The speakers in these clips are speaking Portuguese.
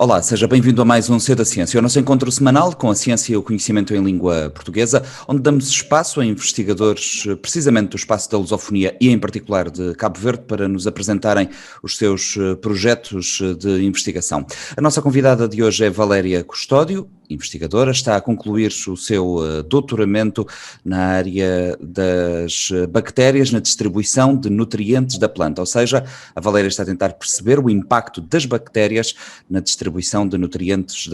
Olá, seja bem-vindo a mais um C da Ciência, o nosso encontro semanal com a ciência e o conhecimento em língua portuguesa, onde damos espaço a investigadores precisamente do espaço da lusofonia e em particular de Cabo Verde para nos apresentarem os seus projetos de investigação. A nossa convidada de hoje é Valéria Custódio, investigadora, está a concluir o seu doutoramento na área das bactérias na distribuição de nutrientes da planta, ou seja, a Valéria está a tentar perceber o impacto das bactérias na distribuição de nutrientes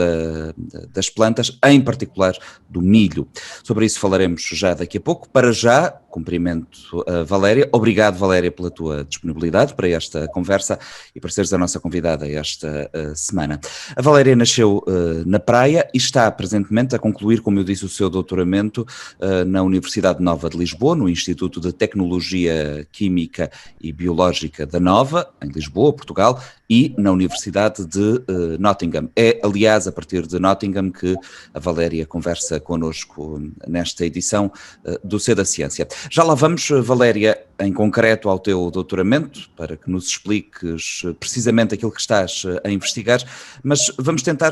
das plantas, em particular do milho. Sobre isso falaremos já daqui a pouco. Para já, cumprimento a Valéria. Obrigado, Valéria, pela tua disponibilidade para esta conversa e por seres a nossa convidada esta semana. A Valéria nasceu na Praia e está presentemente a concluir, como eu disse, o seu doutoramento na Universidade Nova de Lisboa, no Instituto de Tecnologia Química e Biológica da Nova, em Lisboa, Portugal, e na Universidade de Nottingham. É, aliás, a partir de Nottingham que a Valéria conversa connosco nesta edição do C da Ciência. Já lá vamos, Valéria, em concreto ao teu doutoramento, para que nos expliques precisamente aquilo que estás a investigar, mas vamos tentar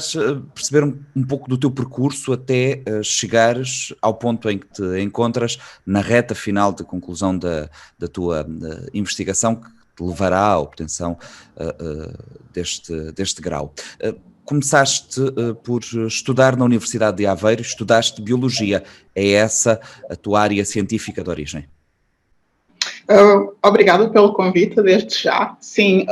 perceber um pouco do teu percurso até chegares ao ponto em que te encontras na reta final de conclusão da tua investigação, que te levará à obtenção deste grau. Começaste por estudar na Universidade de Aveiro, estudaste Biologia. É essa a tua área científica de origem? Obrigada pelo convite, desde já. Sim,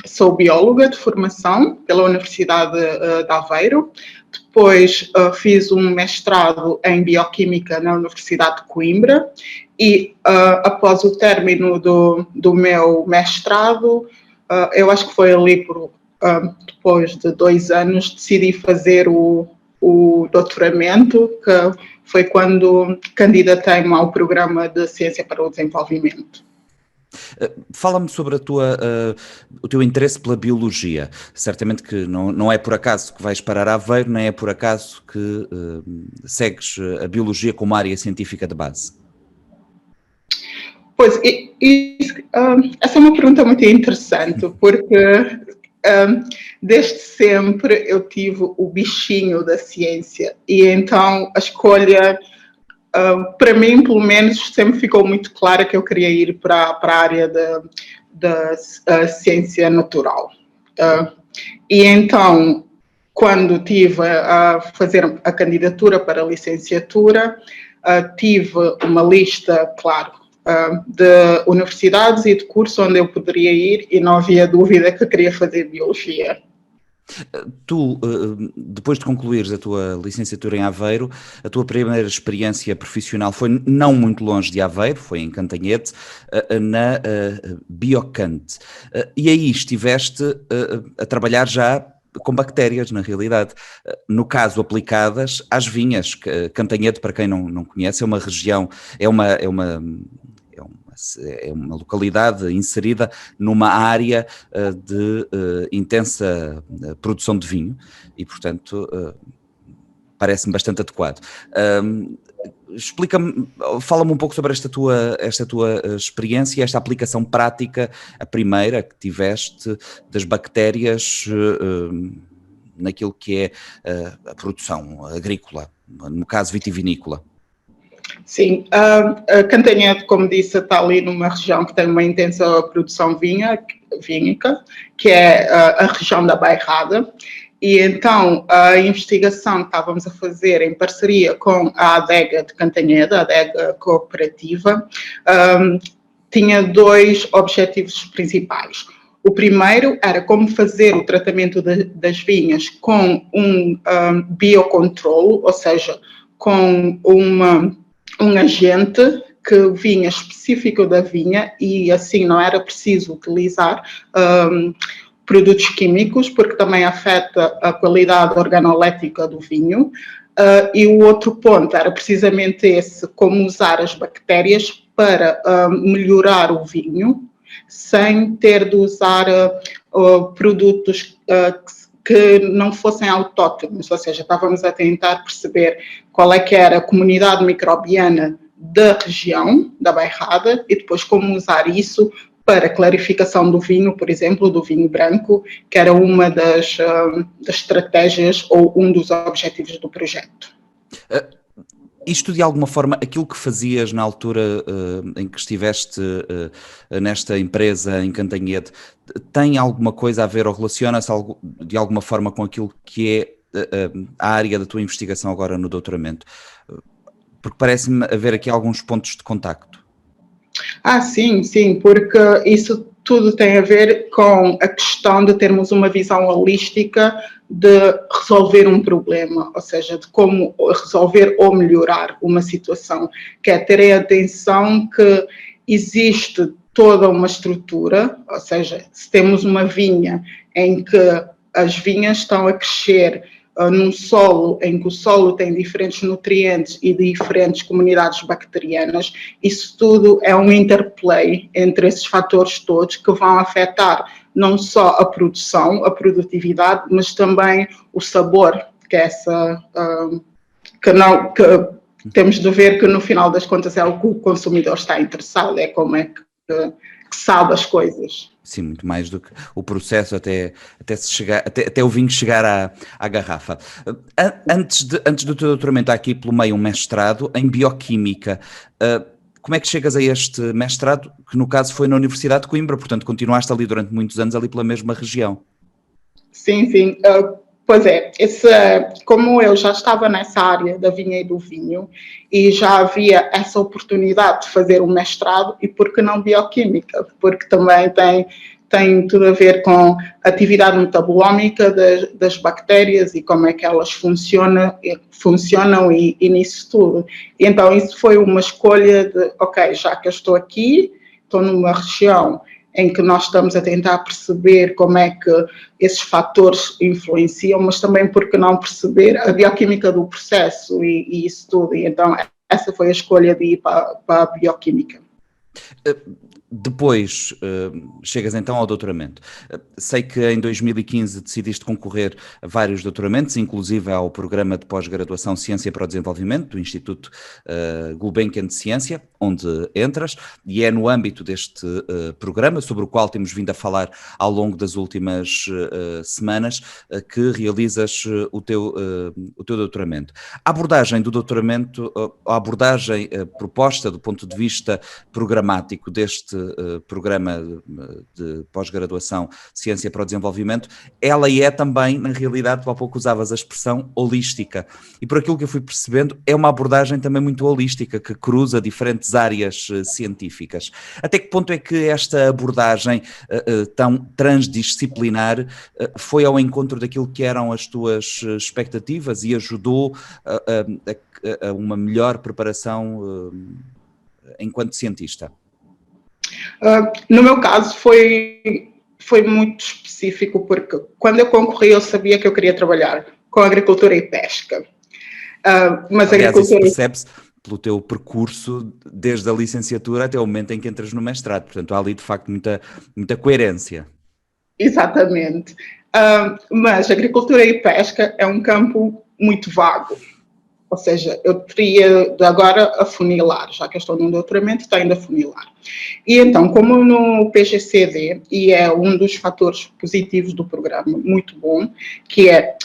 sou bióloga de formação pela Universidade de Aveiro. Depois fiz um mestrado em Bioquímica na Universidade de Coimbra e após o término do meu mestrado, eu acho que foi ali depois de 2 anos, decidi fazer o doutoramento, que foi quando candidatei-me ao Programa de Ciência para o Desenvolvimento. Fala-me sobre o teu interesse pela biologia. Certamente que não é por acaso que vais parar a Aveiro, nem é por acaso que segues a biologia como área científica de base. Pois, essa é uma pergunta muito interessante, porque desde sempre eu tive o bichinho da ciência e então a escolha, para mim, pelo menos, sempre ficou muito clara que eu queria ir para a área da ciência natural. E então, quando tive a fazer a candidatura para a licenciatura, tive uma lista, claro, de universidades e de cursos onde eu poderia ir e não havia dúvida que eu queria fazer biologia. Tu, depois de concluires a tua licenciatura em Aveiro, a tua primeira experiência profissional foi não muito longe de Aveiro, foi em Cantanhede, na Biocant. E aí estiveste a trabalhar já com bactérias, na realidade, no caso aplicadas às vinhas. Cantanhede, para quem não conhece, é uma região, é uma localidade inserida numa área de intensa produção de vinho e, portanto, parece-me bastante adequado. Explica-me, fala-me um pouco sobre esta tua experiência, esta aplicação prática, a primeira que tiveste das bactérias naquilo que é a produção agrícola, no caso vitivinícola. Sim, Cantanhede, como disse, está ali numa região que tem uma intensa produção vínica, que é a região da Bairrada, e então a investigação que estávamos a fazer em parceria com a adega de Cantanhede, a adega cooperativa, tinha 2 objetivos principais. O primeiro era como fazer o tratamento das vinhas com um biocontrolo, ou seja, com um agente que vinha específico da vinha e assim não era preciso utilizar produtos químicos, porque também afeta a qualidade organolética do vinho. E o outro ponto era precisamente esse, como usar as bactérias para melhorar o vinho, sem ter de usar produtos que não fossem autóctonos, ou seja, estávamos a tentar perceber qual é que era a comunidade microbiana da região, da Bairrada, e depois como usar isso para clarificação do vinho, por exemplo, do vinho branco, que era uma das estratégias ou um dos objetivos do projeto. Isto, de alguma forma, aquilo que fazias na altura em que estiveste nesta empresa em Cantanhede, tem alguma coisa a ver ou relaciona-se de alguma forma com aquilo que é a área da tua investigação agora no doutoramento? Porque parece-me haver aqui alguns pontos de contacto. Sim, sim, porque isso tudo tem a ver com a questão de termos uma visão holística de resolver um problema, ou seja, de como resolver ou melhorar uma situação, que é ter a atenção que existe toda uma estrutura, ou seja, se temos uma vinha em que as vinhas estão a crescer num solo em que o solo tem diferentes nutrientes e diferentes comunidades bacterianas, isso tudo é um interplay entre esses fatores todos que vão afetar não só a produção, a produtividade, mas também o sabor, que é essa que temos de ver que no final das contas é o que o consumidor está interessado, é como é que sabe as coisas. Sim, muito mais do que o processo até o vinho chegar à garrafa. Antes do teu doutoramento, há aqui pelo meio um mestrado em Bioquímica. Como é que chegas a este mestrado, que no caso foi na Universidade de Coimbra, portanto continuaste ali durante muitos anos, ali pela mesma região? Sim, sim. Pois é, como eu já estava nessa área da vinha e do vinho e já havia essa oportunidade de fazer um mestrado, e por que não bioquímica? Porque também tem tudo a ver com a atividade metabolómica das bactérias e como é que elas funcionam e nisso tudo. E então isso foi uma escolha de, ok, já que eu estou aqui, estou numa região em que nós estamos a tentar perceber como é que esses fatores influenciam, mas também porque não perceber a bioquímica do processo e isso tudo. E então essa foi a escolha de ir para a bioquímica. Depois chegas então ao doutoramento. Sei que em 2015 decidiste concorrer a vários doutoramentos, inclusive ao programa de pós-graduação Ciência para o Desenvolvimento do Instituto Gulbenkian de Ciência, onde entras, e é no âmbito deste programa, sobre o qual temos vindo a falar ao longo das últimas semanas, que realizas o teu doutoramento. A abordagem do doutoramento, a abordagem proposta do ponto de vista programático deste programa de pós-graduação Ciência para o Desenvolvimento, ela é também, na realidade, tu há pouco usavas a expressão holística, e por aquilo que eu fui percebendo, é uma abordagem também muito holística, que cruza diferentes áreas científicas. Até que ponto é que esta abordagem tão transdisciplinar foi ao encontro daquilo que eram as tuas expectativas e ajudou a uma melhor preparação enquanto cientista? No meu caso foi muito específico, porque quando eu concorri eu sabia que eu queria trabalhar com agricultura e pesca. Mas aliás, agricultura... isso percebe-se pelo teu percurso desde a licenciatura até o momento em que entras no mestrado, portanto há ali de facto muita coerência. Exatamente. Mas agricultura e pesca é um campo muito vago. Ou seja, eu teria de agora afunilar, já que eu estou num doutoramento, tenho de afunilar. E então, como no PGCD, e é um dos fatores positivos do programa, muito bom, que é,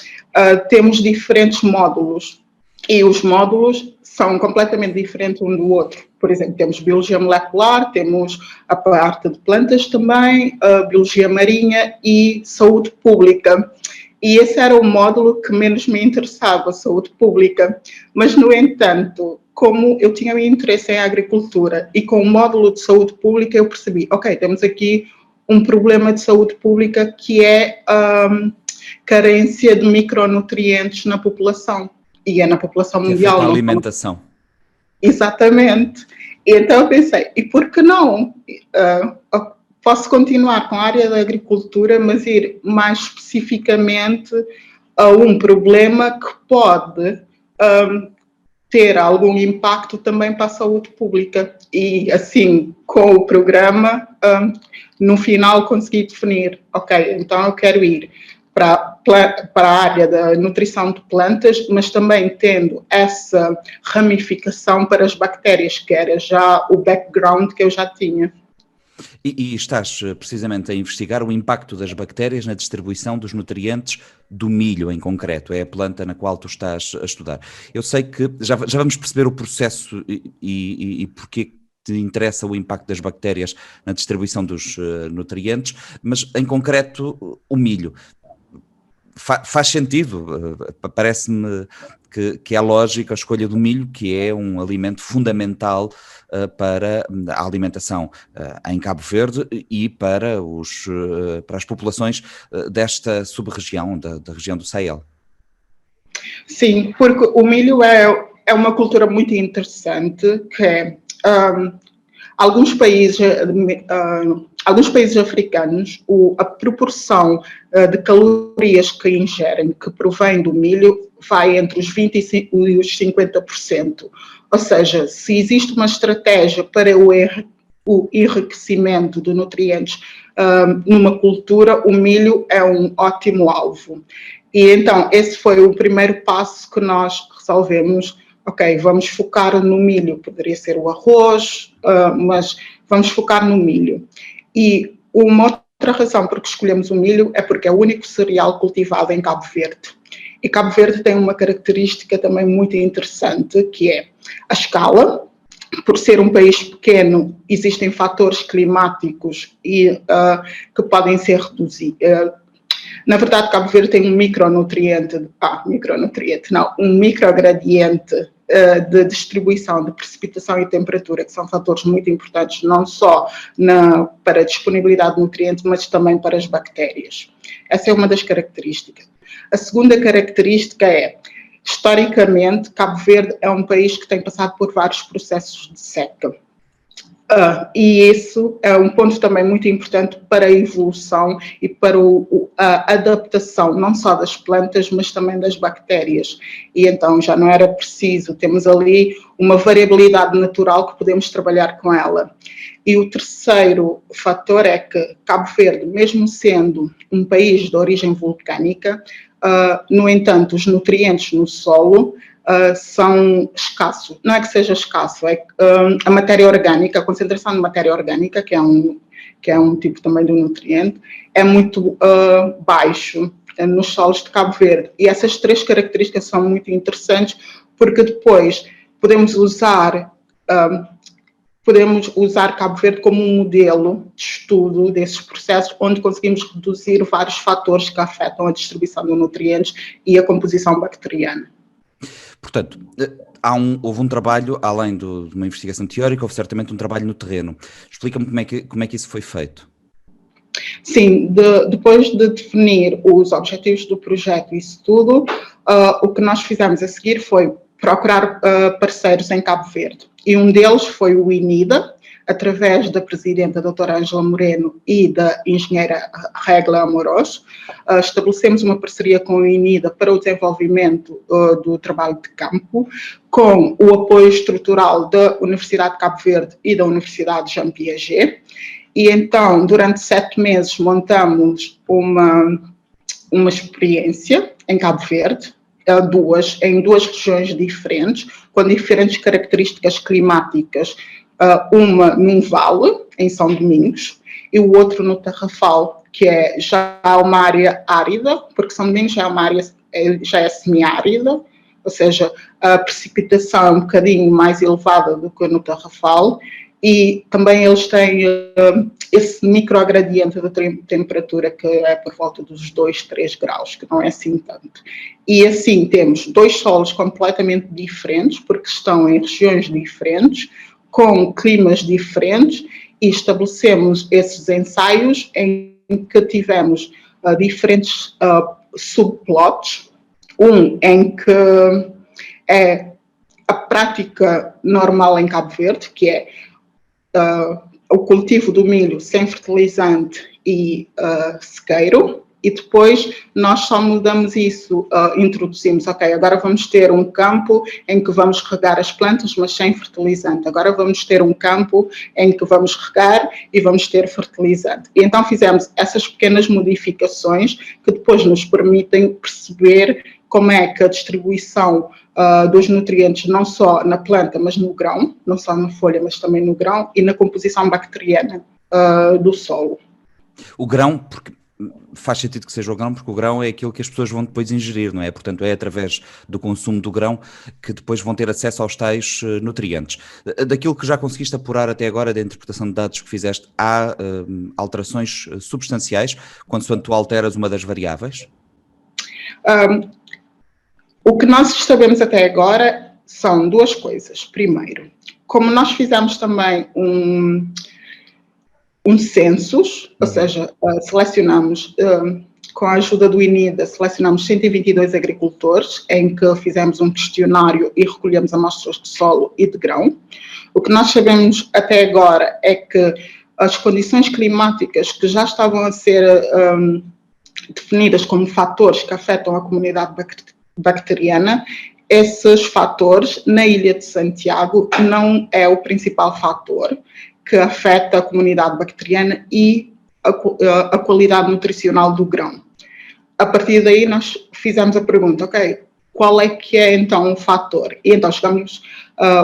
temos diferentes módulos, e os módulos são completamente diferentes um do outro. Por exemplo, temos biologia molecular, temos a parte de plantas também, a biologia marinha e saúde pública. E esse era o módulo que menos me interessava, saúde pública. Mas, no entanto, como eu tinha interesse em agricultura e com o módulo de saúde pública eu percebi, ok, temos aqui um problema de saúde pública que é a carência de micronutrientes na população. E é na população mundial. Que afeta a alimentação. Exatamente. E então eu pensei, e por que não? Posso continuar com a área da agricultura, mas ir mais especificamente a um problema que pode ter algum impacto também para a saúde pública. E assim, com o programa, no final consegui definir, ok, então eu quero ir para a área da nutrição de plantas, mas também tendo essa ramificação para as bactérias, que era já o background que eu já tinha. E estás precisamente a investigar o impacto das bactérias na distribuição dos nutrientes do milho em concreto, é a planta na qual tu estás a estudar. Eu sei que já vamos perceber o processo e porquê te interessa o impacto das bactérias na distribuição dos nutrientes, mas em concreto o milho. Faz sentido, parece-me que é lógica a escolha do milho, que é um alimento fundamental para a alimentação em Cabo Verde e para as populações desta sub-região, da região do Sahel. Sim, porque o milho é uma cultura muito interessante, que é alguns países africanos, a proporção de calorias que ingerem, que provém do milho, vai entre os 25% e os 50%. Ou seja, se existe uma estratégia para o enriquecimento de nutrientes numa cultura, o milho é um ótimo alvo. E então, esse foi o primeiro passo que nós resolvemos. Ok, vamos focar no milho, poderia ser o arroz, mas vamos focar no milho. E uma outra razão por que escolhemos o milho é porque é o único cereal cultivado em Cabo Verde. E Cabo Verde tem uma característica também muito interessante, que é a escala. Por ser um país pequeno, existem fatores climáticos que podem ser reduzidos. Na verdade, Cabo Verde tem um um microgradiente de distribuição de precipitação e temperatura, que são fatores muito importantes, não só para a disponibilidade de nutrientes, mas também para as bactérias. Essa é uma das características. A segunda característica é, historicamente, Cabo Verde é um país que tem passado por vários processos de seca. E isso é um ponto também muito importante para a evolução e para a adaptação, não só das plantas, mas também das bactérias. E então já não era preciso, temos ali uma variabilidade natural que podemos trabalhar com ela. E o terceiro fator é que Cabo Verde, mesmo sendo um país de origem vulcânica, no entanto, os nutrientes no solo são escassos. Não é que seja escasso, é a matéria orgânica, a concentração de matéria orgânica, que é um tipo também de nutriente, é muito baixo nos solos de Cabo Verde. E essas três características são muito interessantes, porque depois podemos usar Cabo Verde como um modelo de estudo desses processos, onde conseguimos reduzir vários fatores que afetam a distribuição de nutrientes e a composição bacteriana. Portanto, houve um trabalho, além de uma investigação teórica, houve certamente um trabalho no terreno. Explica-me como é que isso foi feito. Sim, depois de definir os objetivos do projeto e isso tudo, o que nós fizemos a seguir foi procurar parceiros em Cabo Verde. E um deles foi o INIDA, através da presidenta doutora Ângela Moreno e da engenheira Regla Amorós. Estabelecemos uma parceria com o INIDA para o desenvolvimento do trabalho de campo, com o apoio estrutural da Universidade de Cabo Verde e da Universidade Jean Piaget. E então, durante 7 meses, montamos uma experiência em Cabo Verde, em duas regiões diferentes, com diferentes características climáticas, uma num vale, em São Domingos, e o outro no Tarrafal, que já é uma área árida, porque São Domingos já é semiárida, ou seja, a precipitação é um bocadinho mais elevada do que no Tarrafal, e também eles têm esse microgradiente de temperatura que é por volta dos 2, 3 graus, que não é assim tanto. E assim temos 2 solos completamente diferentes, porque estão em regiões diferentes, com climas diferentes, e estabelecemos esses ensaios em que tivemos diferentes subplots, em que é a prática normal em Cabo Verde, que é o cultivo do milho sem fertilizante e sequeiro, e depois nós só mudamos isso, introduzimos, ok, agora vamos ter um campo em que vamos regar as plantas, mas sem fertilizante. Agora vamos ter um campo em que vamos regar e vamos ter fertilizante. E então fizemos essas pequenas modificações que depois nos permitem perceber como é que a distribuição dos nutrientes, não só na planta, mas no grão, não só na folha, mas também no grão, e na composição bacteriana. do solo. O grão, porque faz sentido que seja o grão, porque o grão é aquilo que as pessoas vão depois ingerir, não é? Portanto, é através do consumo do grão que depois vão ter acesso aos tais nutrientes. Daquilo que já conseguiste apurar até agora, da interpretação de dados que fizeste, há alterações substanciais quando tu alteras uma das variáveis? O que nós sabemos até agora são duas coisas. Primeiro, como nós fizemos também um census, ou seja, selecionamos, com a ajuda do INIDA, selecionamos 122 agricultores, em que fizemos um questionário e recolhemos amostras de solo e de grão. O que nós sabemos até agora é que as condições climáticas que já estavam a ser definidas como fatores que afetam a comunidade bacteriana, esses fatores, na Ilha de Santiago, não é o principal fator que afeta a comunidade bacteriana e a qualidade nutricional do grão. A partir daí, nós fizemos a pergunta, ok, qual é que é então o fator? E então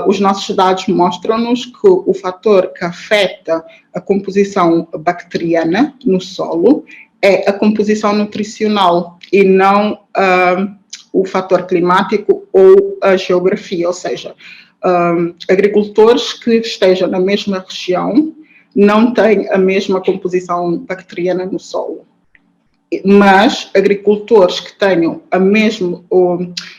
os nossos dados mostram-nos que o fator que afeta a composição bacteriana no solo é a composição nutricional e não o fator climático ou a geografia, ou seja, agricultores que estejam na mesma região não têm a mesma composição bacteriana no solo. Mas agricultores que tenham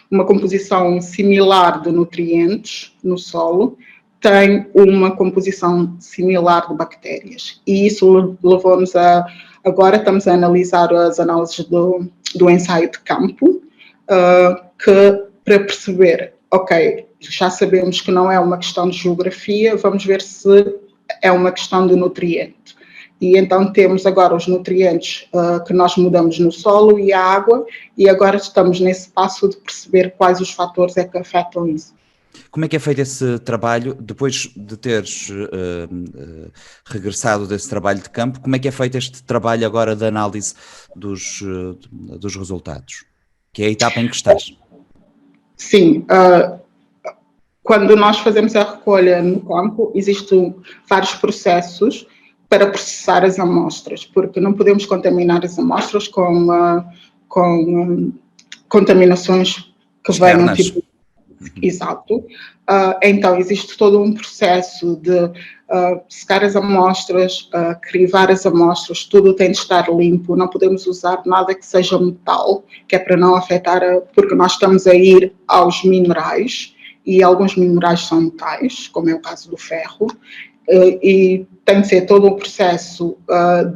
uma composição similar de nutrientes no solo têm uma composição similar de bactérias. E isso levou-nos agora estamos a analisar as análises do ensaio de campo, para perceber, ok, já sabemos que não é uma questão de geografia, vamos ver se é uma questão de nutriente. E então temos agora os nutrientes que nós mudamos no solo e a água, e agora estamos nesse passo de perceber quais os fatores é que afetam isso. Como é que é feito esse trabalho, depois de teres regressado desse trabalho de campo, como é que é feito este trabalho agora de análise dos resultados? Que é a etapa em que estás? Sim, quando nós fazemos a recolha no campo, existem vários processos para processar as amostras, porque não podemos contaminar as amostras com contaminações que venham tipo... Exato. Então, existe todo um processo de secar as amostras, crivar as amostras, tudo tem de estar limpo, não podemos usar nada que seja metal, que é para não afetar, porque nós estamos a ir aos minerais, e alguns minerais são metais, como é o caso do ferro, e tem de ser todo um processo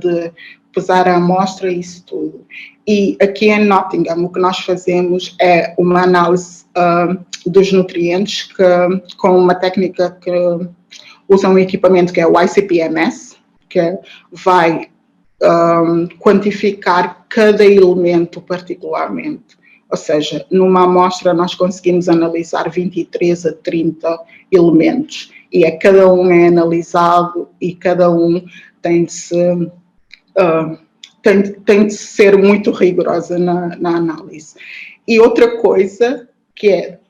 de pesar a amostra e isso tudo. E aqui em Nottingham, o que nós fazemos é uma análise dos nutrientes com uma técnica que usa um equipamento que é o ICP-MS, que vai quantificar cada elemento particularmente. Ou seja, numa amostra nós conseguimos analisar 23 a 30 elementos e cada um é analisado e cada um tem de ser muito rigorosa na análise. E outra coisa que é,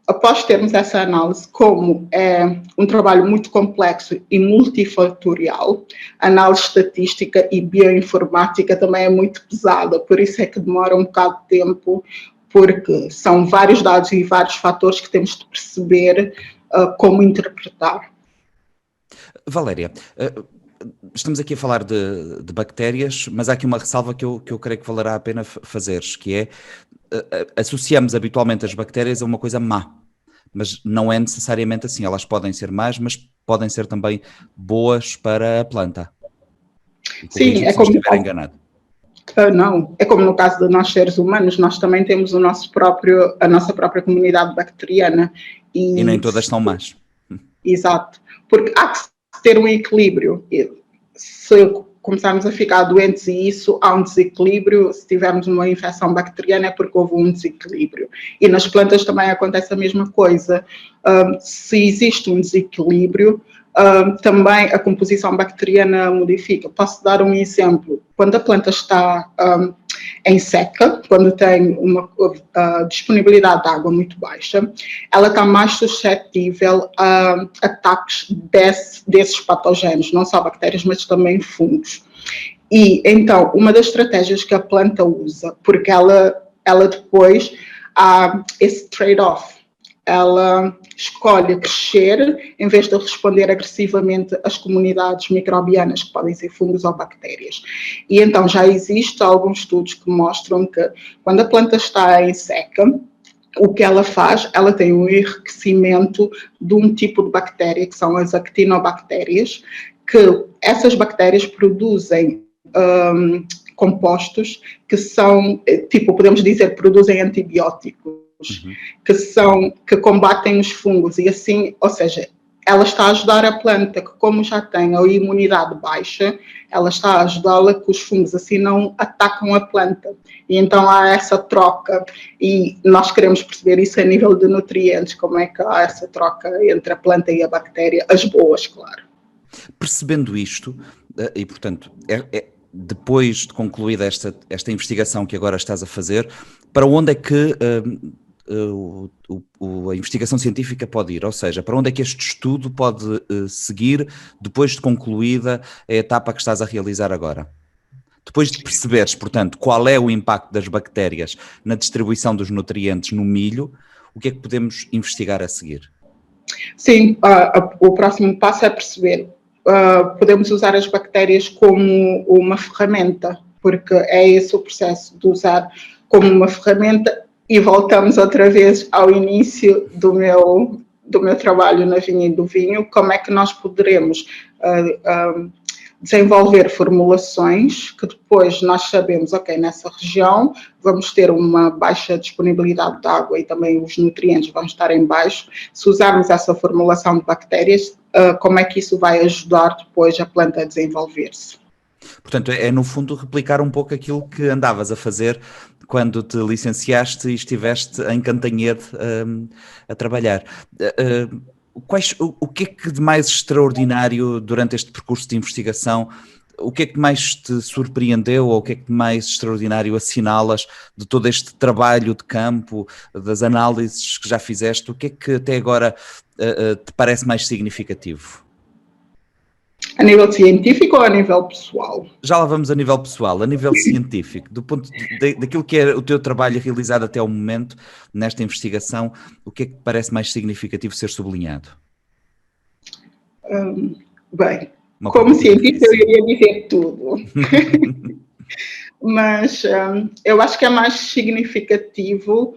após termos essa análise, como é um trabalho muito complexo e multifatorial, a análise estatística e bioinformática também é muito pesada, por isso é que demora um bocado de tempo, porque são vários dados e vários fatores que temos de perceber como interpretar. Valéria, estamos aqui a falar de bactérias, mas há aqui uma ressalva que eu creio que valerá a pena fazeres, que é, associamos habitualmente as bactérias a uma coisa má, mas não é necessariamente assim. Elas podem ser más, mas podem ser também boas para a planta. Sim, é como... estiver enganado. Não, é como no caso de nós seres humanos, nós também temos a nossa própria comunidade bacteriana. E nem todas são más. Exato, porque há que ter um equilíbrio. Se começarmos a ficar doentes e isso, há um desequilíbrio, se tivermos uma infecção bacteriana é porque houve um desequilíbrio. E nas plantas também acontece a mesma coisa. Se existe um desequilíbrio, também a composição bacteriana modifica. Posso dar um exemplo. Quando a planta está em seca, quando tem uma disponibilidade de água muito baixa, ela está mais suscetível a ataques desses patogénios, não só bactérias, mas também fungos. E, então, uma das estratégias que a planta usa, porque ela depois há esse trade-off, ela escolhe crescer em vez de responder agressivamente às comunidades microbianas, que podem ser fungos ou bactérias. E então já existem alguns estudos que mostram que quando a planta está em seca, o que ela faz, ela tem um enriquecimento de um tipo de bactéria, que são as actinobactérias, que essas bactérias produzem compostos que são, tipo, podemos dizer, produzem antibióticos, que combatem os fungos e assim, ou seja, ela está a ajudar a planta que, como já tem a imunidade baixa, ela está a ajudá-la que os fungos assim não atacam a planta. E então há essa troca e nós queremos perceber isso a nível de nutrientes, como é que há essa troca entre a planta e a bactéria, as boas, claro. Percebendo isto, e portanto, depois de concluída esta investigação que agora estás a fazer, para onde é que a investigação científica pode ir? Ou seja, para onde é que este estudo pode seguir depois de concluída a etapa que estás a realizar agora? Depois de perceberes, portanto, qual é o impacto das bactérias na distribuição dos nutrientes no milho, o que é que podemos investigar a seguir? Sim, o próximo passo é perceber. Podemos usar as bactérias como uma ferramenta, porque é esse o processo de usar como uma ferramenta. E voltamos outra vez ao início do meu trabalho na vinha e do vinho, como é que nós poderemos desenvolver formulações que depois nós sabemos, ok, nessa região vamos ter uma baixa disponibilidade de água e também os nutrientes vão estar em baixo. Se usarmos essa formulação de bactérias, como é que isso vai ajudar depois a planta a desenvolver-se? Portanto, é no fundo replicar um pouco aquilo que andavas a fazer quando te licenciaste e estiveste em Cantanhede a trabalhar. O que é que de mais extraordinário durante este percurso de investigação, o que é que mais te surpreendeu ou o que é que de mais extraordinário assinalas de todo este trabalho de campo, das análises que já fizeste, o que é que até agora te parece mais significativo? A nível científico ou a nível pessoal? Já lá vamos a nível pessoal, a nível científico, do ponto daquilo que é o teu trabalho realizado até ao momento, nesta investigação, o que é que te parece mais significativo ser sublinhado? Bem, como cientista eu iria dizer tudo. Mas eu acho que é mais significativo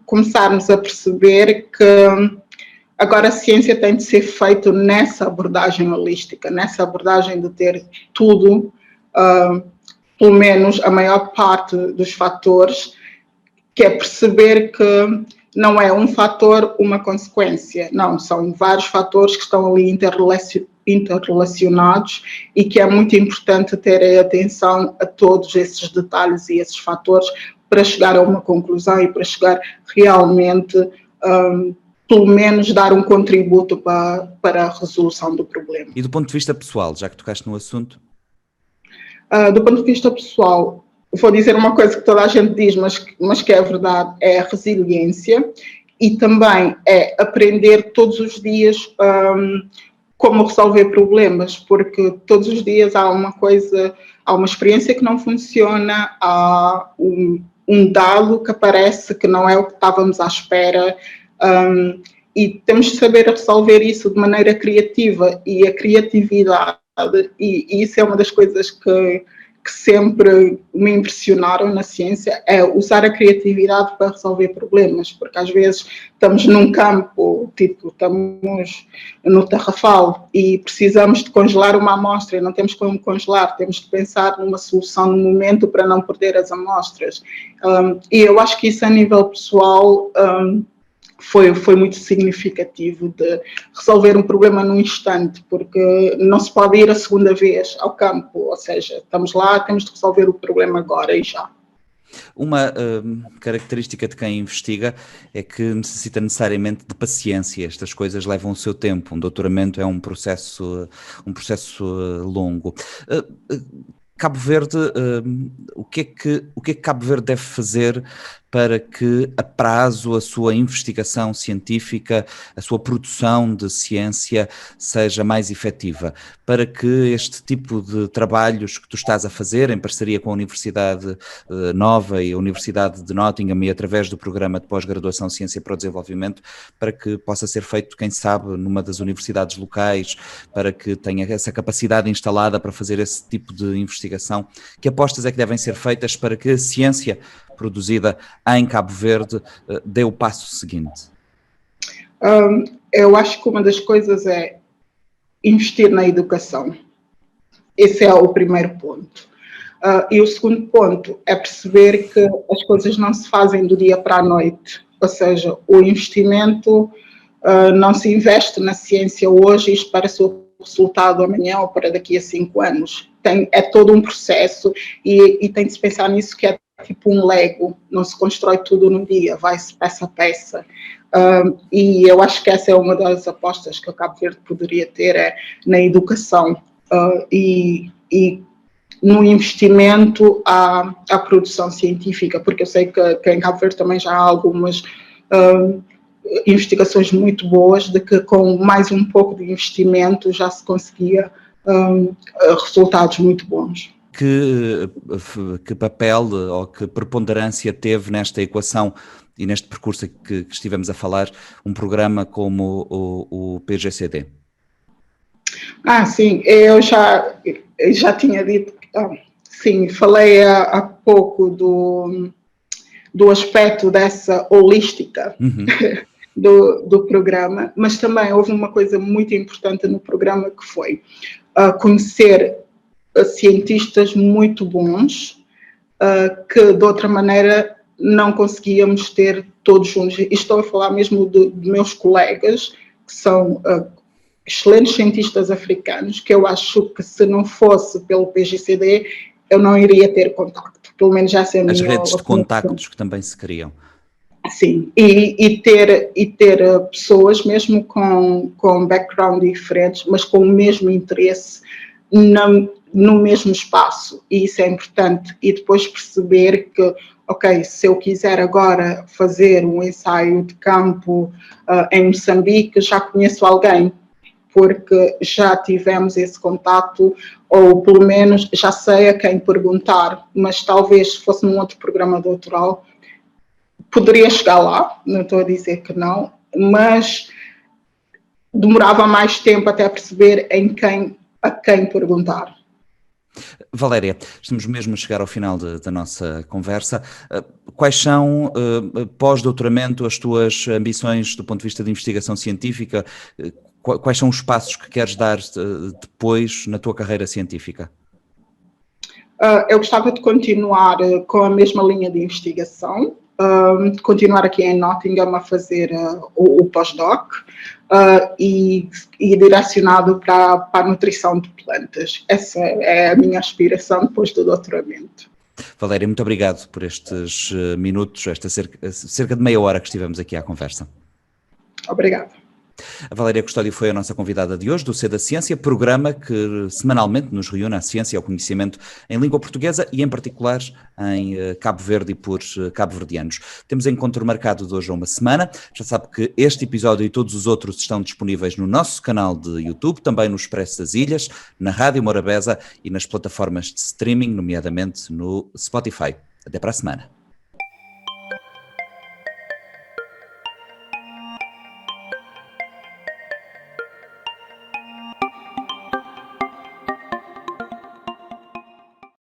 começarmos a perceber que agora a ciência tem de ser feita nessa abordagem holística, nessa abordagem de ter tudo, pelo menos a maior parte dos fatores, que é perceber que não é um fator, uma consequência. Não, são vários fatores que estão ali interrelacionados e que é muito importante ter atenção a todos esses detalhes e esses fatores para chegar a uma conclusão e para chegar realmente pelo menos dar um contributo para a resolução do problema. E do ponto de vista pessoal, já que tocaste no assunto? Do ponto de vista pessoal, vou dizer uma coisa que toda a gente diz, mas que é verdade, é a resiliência e também é aprender todos os dias como resolver problemas, porque todos os dias há uma coisa, há uma experiência que não funciona, há um dado que aparece que não é o que estávamos à espera, e temos de saber resolver isso de maneira criativa e a criatividade, e isso é uma das coisas que sempre me impressionaram na ciência, é usar a criatividade para resolver problemas, porque às vezes estamos num campo, tipo, estamos no tarrafal e precisamos de congelar uma amostra e não temos como congelar, temos de pensar numa solução no momento para não perder as amostras. E eu acho que isso a nível pessoal foi muito significativo de resolver um problema num instante, porque não se pode ir a segunda vez ao campo, ou seja, estamos lá, temos de resolver o problema agora e já. Uma característica de quem investiga é que necessita necessariamente de paciência. Estas coisas levam o seu tempo. Um doutoramento é um processo longo. Cabo Verde, o que é que Cabo Verde deve fazer para que a prazo a sua investigação científica, a sua produção de ciência seja mais efetiva, para que este tipo de trabalhos que tu estás a fazer em parceria com a Universidade Nova e a Universidade de Nottingham e através do programa de pós-graduação Ciência para o Desenvolvimento, para que possa ser feito, quem sabe, numa das universidades locais, para que tenha essa capacidade instalada para fazer esse tipo de investigação, que apostas é que devem ser feitas para que a ciência produzida em Cabo Verde dê o passo seguinte? Eu acho que uma das coisas é investir na educação. Esse é o primeiro ponto. E o segundo ponto é perceber que as coisas não se fazem do dia para a noite. Ou seja, o investimento não se investe na ciência hoje e espera-se o resultado amanhã ou para daqui a 5 anos. É todo um processo e tem de se pensar nisso, que é tipo um Lego, não se constrói tudo num dia, vai-se peça a peça. E eu acho que essa é uma das apostas que o Cabo Verde poderia ter, na educação e no investimento à produção científica, porque eu sei que em Cabo Verde também já há algumas investigações muito boas, de que com mais um pouco de investimento já se conseguia resultados muito bons. Que papel ou que preponderância teve nesta equação e neste percurso que estivemos a falar um programa como o PGCD? Sim, eu já tinha dito, sim, falei há pouco do aspecto dessa holística do programa, mas também houve uma coisa muito importante no programa, que foi conhecer cientistas muito bons que de outra maneira não conseguíamos ter todos juntos. E estou a falar mesmo de meus colegas, que são excelentes cientistas africanos, que eu acho que se não fosse pelo PGCD eu não iria ter contacto, pelo menos essa é a minha opinião. As redes de contactos que também se criam. Sim, e ter pessoas mesmo com background diferentes, mas com o mesmo interesse no mesmo espaço, e isso é importante. E depois perceber que, ok, se eu quiser agora fazer um ensaio de campo em Moçambique, já conheço alguém, porque já tivemos esse contato, ou pelo menos já sei a quem perguntar, mas talvez se fosse num outro programa doutoral, poderia chegar lá, não estou a dizer que não, mas demorava mais tempo até perceber a quem perguntar. Valéria, estamos mesmo a chegar ao final da nossa conversa. Quais são, pós-doutoramento, as tuas ambições do ponto de vista de investigação científica? Quais são os passos que queres dar depois na tua carreira científica? Eu gostava de continuar com a mesma linha de investigação, continuar aqui em Nottingham a fazer o pós-doc e direcionado para a nutrição de plantas. Essa é a minha aspiração depois do doutoramento. Valéria, muito obrigado por estes minutos, esta cerca de meia hora que estivemos aqui à conversa. Obrigada. A Valéria Custódio foi a nossa convidada de hoje do C da Ciência, programa que semanalmente nos reúne à ciência e ao conhecimento em língua portuguesa e em particular em Cabo Verde e por cabo-verdianos. Temos encontro marcado de hoje a uma semana. Já sabe que este episódio e todos os outros estão disponíveis no nosso canal de YouTube, também no Expresso das Ilhas, na Rádio Morabeza e nas plataformas de streaming, nomeadamente no Spotify. Até para a semana.